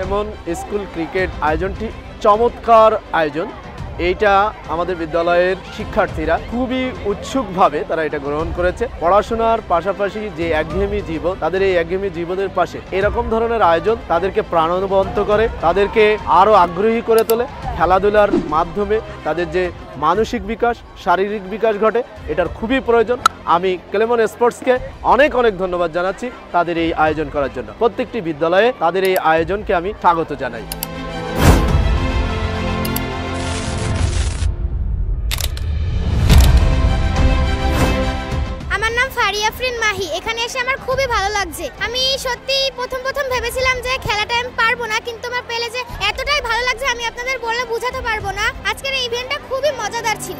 Clemon school cricket আয়োজনটি চমৎকার আয়োজন। এইটা আমাদের বিদ্যালয়ের শিক্ষার্থীরা খুবই উৎসুকভাবে তারা এটা গ্রহণ করেছে। পড়াশোনার পাশাপাশি যে একঘেয়েমি জীবন, তাদের এই একঘেয়েমি জীবনের পাশে এরকম ধরনের আয়োজন তাদেরকে প্রাণবন্ত করে, তাদেরকে আরও আগ্রহী করে তোলে। খেলাধুলার মাধ্যমে তাদের যে মানসিক বিকাশ, শারীরিক বিকাশ ঘটে, এটার খুবই প্রয়োজন। আমি ক্লেমন স্পোর্টসকে অনেক অনেক ধন্যবাদ জানাচ্ছি তাদের এই আয়োজন করার জন্য। প্রত্যেকটি বিদ্যালয়ে তাদের এই আয়োজনকে আমি স্বাগত জানাই। মাহি, এখানে এসে আমার খুবই ভালো লাগছে। আমি সত্যি প্রথম ভেবেছিলাম যে খেলাটা আমি পারবো না, কিন্তু আমার পেলে যে এতটাই ভালো লাগছে আমি আপনাদের বলে বোঝাতে পারবো না। আজকের এই ইভেন্টটা খুবই মজাদার ছিল।